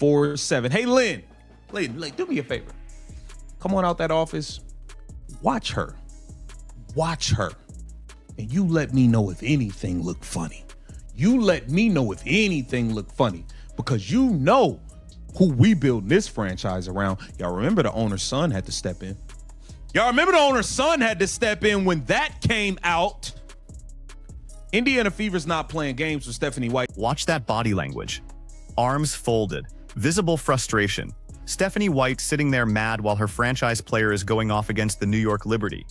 1047. Hey, Lynn, do me a favor. Come on out that office. Watch her. And you let me know if anything look funny. Because you know who we building this franchise around. Y'all remember the owner's son had to step in. When that came out. Indiana Fever's not playing games with Stephanie White. Watch that body language. Arms folded. Visible frustration. Stephanie White sitting there mad while her franchise player is going off against the New York Liberty.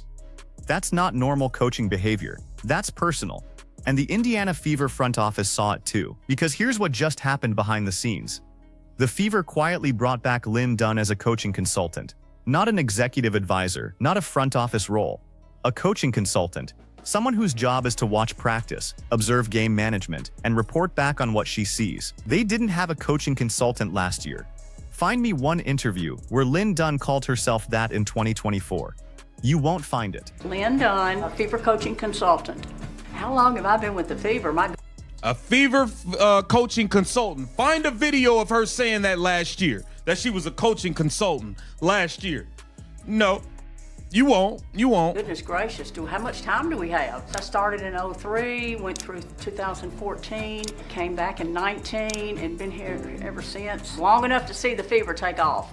That's not normal coaching behavior. That's personal. And the Indiana Fever front office saw it too. Because here's what just happened behind the scenes. The Fever quietly brought back Lynn Dunn as a coaching consultant. Not an executive advisor, not a front office role. A coaching consultant. Someone whose job is to watch practice, observe game management, and report back on what she sees. They didn't have a coaching consultant last year. Find me one interview where Lynn Dunn called herself that in 2024. You won't find it. Lynn Dunn, a Fever coaching consultant. How long have I been with the Fever? A Fever coaching consultant. Find a video of her saying that last year, that she was a coaching consultant last year. No. You won't. Goodness gracious, how much time do we have? I started in 03, went through 2014, came back in 19, and been here ever since. Long enough to see the Fever take off.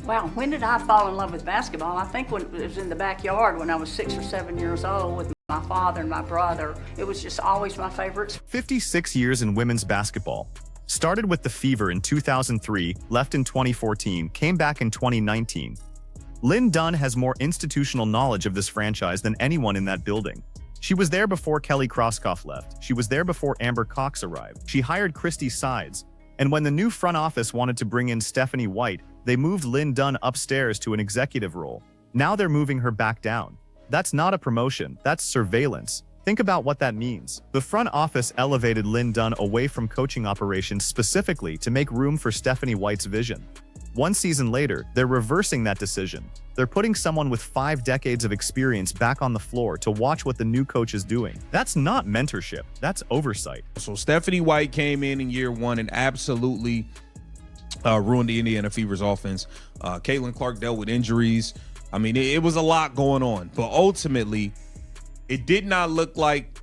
Wow, when did I fall in love with basketball? I think when it was in the backyard when I was 6 or 7 years old with my father and my brother. It was just always my favorite. 56 years in women's basketball. Started with the Fever in 2003, left in 2014, came back in 2019. Lynn Dunn has more institutional knowledge of this franchise than anyone in that building. She was there before Kelly Kroskoff left. She was there before Amber Cox arrived. She hired Christy Sides. And when the new front office wanted to bring in Stephanie White, they moved Lynn Dunn upstairs to an executive role. Now they're moving her back down. That's not a promotion, that's surveillance. Think about what that means. The front office elevated Lynn Dunn away from coaching operations specifically to make room for Stephanie White's vision. One season later, they're reversing that decision. They're putting someone with 5 decades of experience back on the floor to watch what the new coach is doing. That's not mentorship, that's oversight. So Stephanie White came in year 1 and absolutely ruined the Indiana Fever's offense. Caitlin Clark dealt with injuries. I mean, it was a lot going on. But ultimately, it did not look like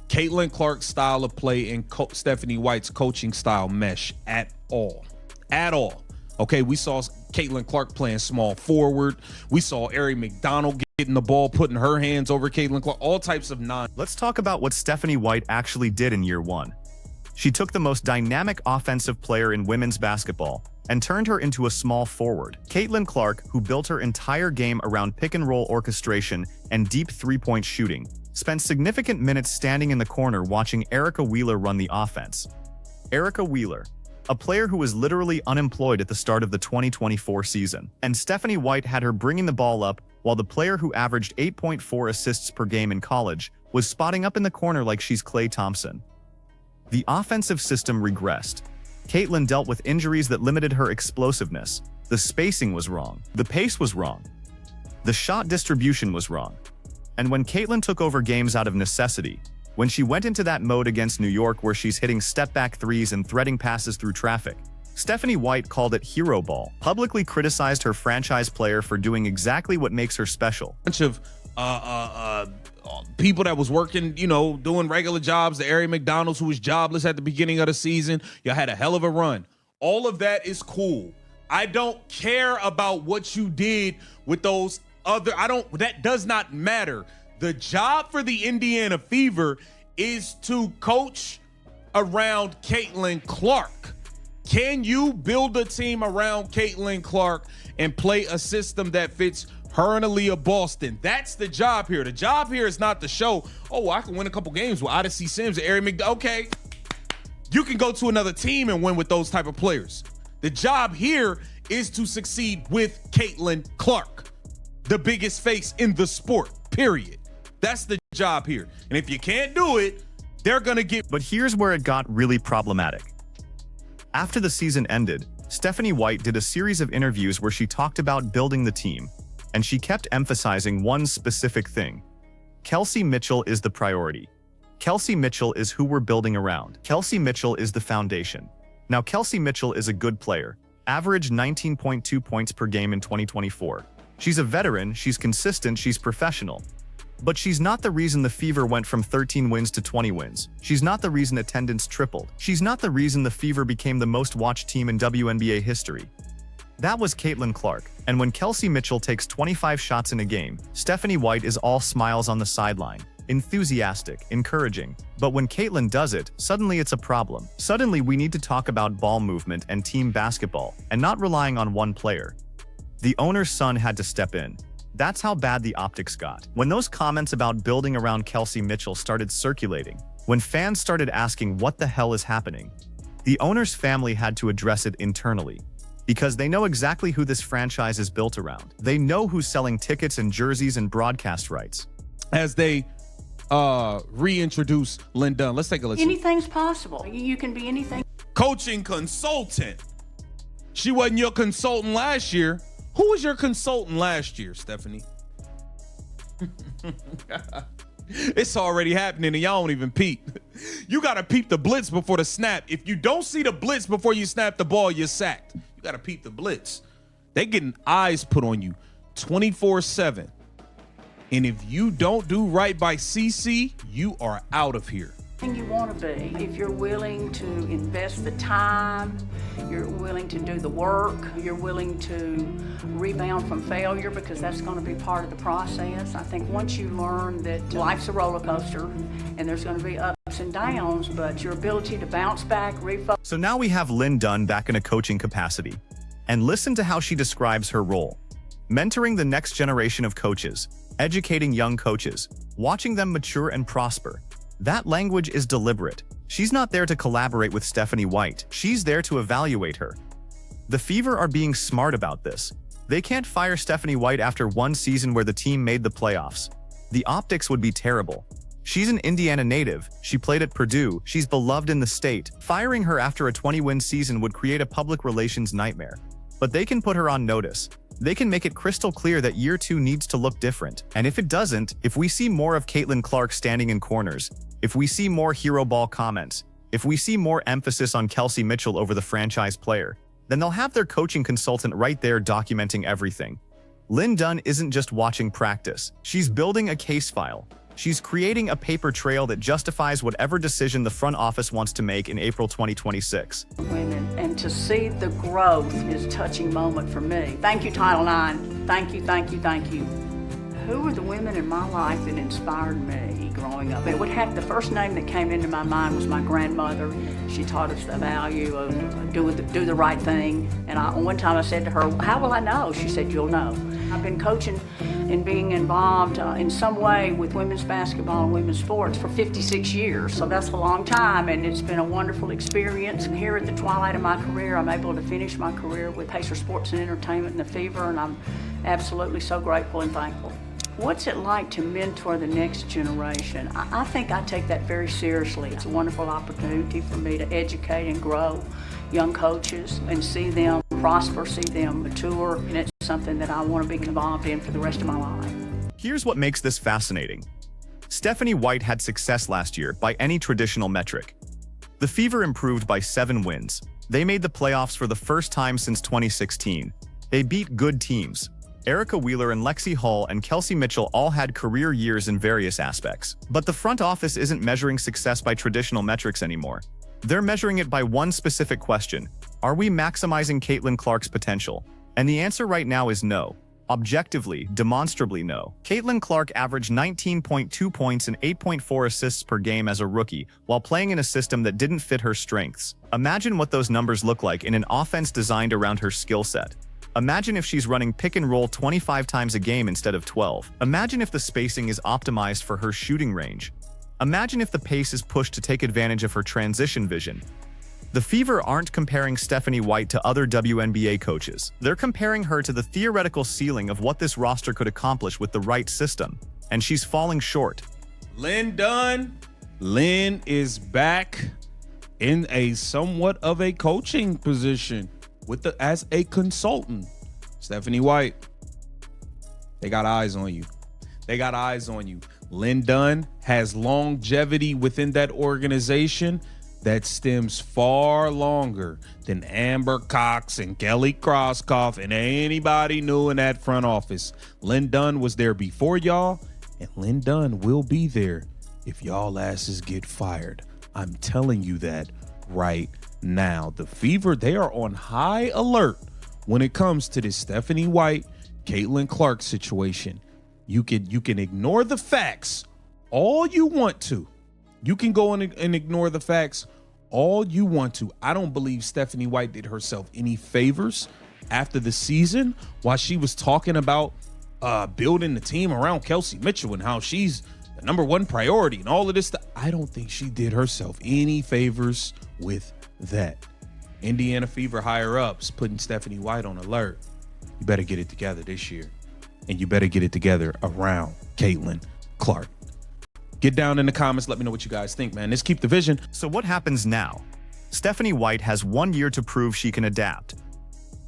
Caitlin Clark's style of play and Stephanie White's coaching style mesh at all. Okay, we saw Caitlin Clark playing small forward. We saw Ari McDonald getting the ball, putting her hands over Caitlin Clark, all types of Let's talk about what Stephanie White actually did in year 1. She took the most dynamic offensive player in women's basketball and turned her into a small forward. Caitlin Clark, who built her entire game around pick-and-roll orchestration and deep three-point shooting, spent significant minutes standing in the corner watching Erica Wheeler run the offense. Erica Wheeler, a player who was literally unemployed at the start of the 2024 season. And Stephanie White had her bringing the ball up while the player who averaged 8.4 assists per game in college was spotting up in the corner like she's Klay Thompson. The offensive system regressed. Caitlin dealt with injuries that limited her explosiveness. The spacing was wrong. The pace was wrong. The shot distribution was wrong. And when Caitlin took over games out of necessity, when she went into that mode against New York where she's hitting step-back threes and threading passes through traffic, Stephanie White called it hero ball, publicly criticized her franchise player for doing exactly what makes her special. Bunch of people that was working, doing regular jobs, the Ari McDonald's who was jobless at the beginning of the season. Y'all had a hell of a run. All of that is cool. I don't care about what you did with those that does not matter. The job for the Indiana Fever is to coach around Caitlin Clark. Can you build a team around Caitlin Clark and play a system that fits her and Aaliyah Boston? That's the job here. The job here is not to show, I can win a couple games with Odyssey Sims and Ari McDonald. Okay, you can go to another team and win with those type of players. The job here is to succeed with Caitlin Clark, the biggest face in the sport, period. That's the job here. And if you can't do it, they're going to get... But here's where it got really problematic. After the season ended, Stephanie White did a series of interviews where she talked about building the team, and she kept emphasizing one specific thing. Kelsey Mitchell is the priority. Kelsey Mitchell is who we're building around. Kelsey Mitchell is the foundation. Now, Kelsey Mitchell is a good player, averaged 19.2 points per game in 2024. She's a veteran, she's consistent, she's professional. But she's not the reason the Fever went from 13 wins to 20 wins. She's not the reason attendance tripled. She's not the reason the Fever became the most watched team in WNBA history. That was Caitlin Clark, and when Kelsey Mitchell takes 25 shots in a game, Stephanie White is all smiles on the sideline. Enthusiastic, encouraging. But when Caitlin does it, suddenly it's a problem. Suddenly we need to talk about ball movement and team basketball, and not relying on one player. The owner's son had to step in. That's how bad the optics got. When those comments about building around Kelsey Mitchell started circulating, when fans started asking what the hell is happening, the owner's family had to address it internally. Because they know exactly who this franchise is built around. They know who's selling tickets and jerseys and broadcast rights. As they reintroduce Lynn Dunn. Let's take a listen. Anything's possible. You can be anything. Coaching consultant. She wasn't your consultant last year. Who was your consultant last year, Stephanie? It's already happening and y'all don't even peep. You got to peep the blitz before the snap. If you don't see the blitz before you snap the ball, you're sacked. You got to peep the blitz. They getting eyes put on you 24/7. And if you don't do right by CC, you are out of here. You want to be. If you're willing to invest the time, you're willing to do the work, you're willing to rebound from failure, because that's going to be part of the process. I think once you learn that life's a roller coaster and there's going to be ups and downs, but your ability to bounce back, refocus. So now we have Lynn Dunn back in a coaching capacity. And listen to how she describes her role. Mentoring the next generation of coaches, educating young coaches, watching them mature and prosper. That language is deliberate. She's not there to collaborate with Stephanie White. She's there to evaluate her. The Fever are being smart about this. They can't fire Stephanie White after one season where the team made the playoffs. The optics would be terrible. She's an Indiana native. She played at Purdue. She's beloved in the state. Firing her after a 20-win season would create a public relations nightmare. But they can put her on notice. They can make it crystal clear that year 2 needs to look different. And if it doesn't, if we see more of Caitlin Clark standing in corners, if we see more hero ball comments, if we see more emphasis on Kelsey Mitchell over the franchise player, then they'll have their coaching consultant right there documenting everything. Lynn Dunn isn't just watching practice. She's building a case file. She's creating a paper trail that justifies whatever decision the front office wants to make in April 2026. Women, and to see the growth is a touching moment for me. Thank you, Title IX. Thank you, thank you, thank you. Who were the women in my life that inspired me growing up? It would have, the first name that came into my mind was my grandmother. She taught us the value of do the right thing. And one time I said to her, "How will I know?" She said, "You'll know." I've been coaching and being involved in some way with women's basketball and women's sports for 56 years. So that's a long time, and it's been a wonderful experience. And here at the twilight of my career, I'm able to finish my career with Pacer Sports and Entertainment and the Fever, and I'm absolutely so grateful and thankful. What's it like to mentor the next generation? I think I take that very seriously. It's a wonderful opportunity for me to educate and grow young coaches and see them prosper, see them mature, and it's something that I want to be involved in for the rest of my life. Here's what makes this fascinating. Stephanie White had success last year by any traditional metric. The Fever improved by 7 wins. They made the playoffs for the first time since 2016. They beat good teams. Erica Wheeler and Lexi Hull and Kelsey Mitchell all had career years in various aspects. But the front office isn't measuring success by traditional metrics anymore. They're measuring it by one specific question. Are we maximizing Caitlin Clark's potential? And the answer right now is no. Objectively, demonstrably no. Caitlin Clark averaged 19.2 points and 8.4 assists per game as a rookie, while playing in a system that didn't fit her strengths. Imagine what those numbers look like in an offense designed around her skill set. Imagine if she's running pick and roll 25 times a game instead of 12. Imagine if the spacing is optimized for her shooting range. Imagine if the pace is pushed to take advantage of her transition vision. The Fever aren't comparing Stephanie White to other WNBA coaches. They're comparing her to the theoretical ceiling of what this roster could accomplish with the right system. And she's falling short. Lynn Dunn. Lynn is back in a somewhat of a coaching position as a consultant. Stephanie White, they got eyes on you. They got eyes on you. Lynn Dunn has longevity within that organization. that stems far longer than Amber Cox and Kelly Krauskopf and anybody new in that front office. Lynn Dunn was there before y'all, and Lynn Dunn will be there if y'all asses get fired. I'm telling you that right now. The Fever, they are on high alert when it comes to this Stephanie White, Caitlin Clark situation. You can ignore the facts all you want to. You can go and ignore the facts all you want to. I don't believe Stephanie White did herself any favors after the season while she was talking about building the team around Kelsey Mitchell and how she's the number one priority and all of this stuff. I don't think she did herself any favors with that. Indiana Fever higher ups putting Stephanie White on alert. You better get it together this year, and you better get it together around Caitlin Clark. Get down in the comments. Let me know what you guys think, man. Let's keep the vision. So what happens now? Stephanie White has 1 year to prove she can adapt.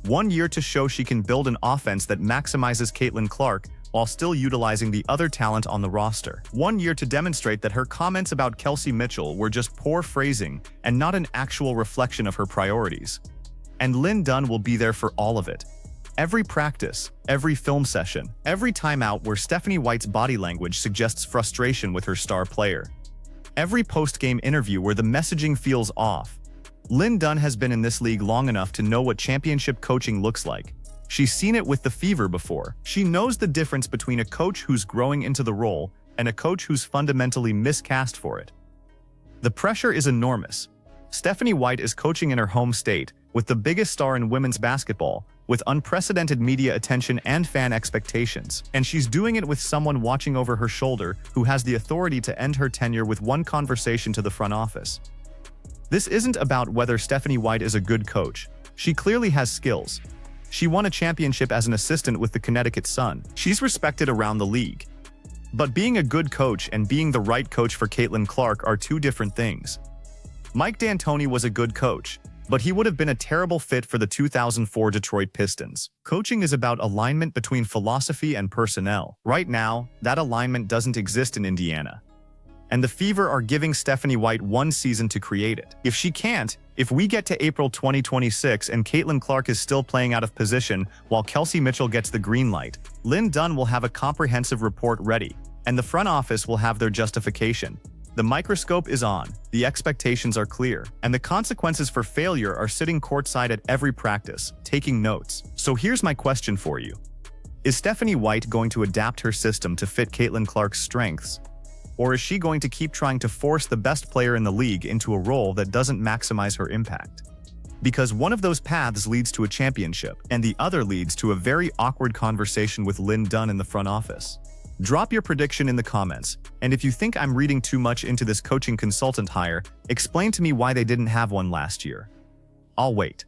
1 year to show she can build an offense that maximizes Caitlin Clark while still utilizing the other talent on the roster. 1 year to demonstrate that her comments about Kelsey Mitchell were just poor phrasing and not an actual reflection of her priorities. And Lynn Dunn will be there for all of it. Every practice, every film session, every timeout where Stephanie White's body language suggests frustration with her star player. Every post-game interview where the messaging feels off. Lynn Dunn has been in this league long enough to know what championship coaching looks like. She's seen it with the Fever before. She knows the difference between a coach who's growing into the role and a coach who's fundamentally miscast for it. The pressure is enormous. Stephanie White is coaching in her home state, with the biggest star in women's basketball, with unprecedented media attention and fan expectations. And she's doing it with someone watching over her shoulder who has the authority to end her tenure with one conversation to the front office. This isn't about whether Stephanie White is a good coach. She clearly has skills. She won a championship as an assistant with the Connecticut Sun. She's respected around the league. But being a good coach and being the right coach for Caitlin Clark are two different things. Mike D'Antoni was a good coach, but he would have been a terrible fit for the 2004 Detroit Pistons. Coaching is about alignment between philosophy and personnel. Right now, that alignment doesn't exist in Indiana. And the Fever are giving Stephanie White 1 season to create it. If she can't, if we get to April 2026 and Caitlin Clark is still playing out of position while Kelsey Mitchell gets the green light, Lynn Dunn will have a comprehensive report ready, and the front office will have their justification. The microscope is on, the expectations are clear, and the consequences for failure are sitting courtside at every practice, taking notes. So here's my question for you. Is Stephanie White going to adapt her system to fit Caitlin Clark's strengths? Or is she going to keep trying to force the best player in the league into a role that doesn't maximize her impact? Because one of those paths leads to a championship, and the other leads to a very awkward conversation with Lynn Dunn in the front office. Drop your prediction in the comments, and if you think I'm reading too much into this coaching consultant hire, explain to me why they didn't have one last year. I'll wait.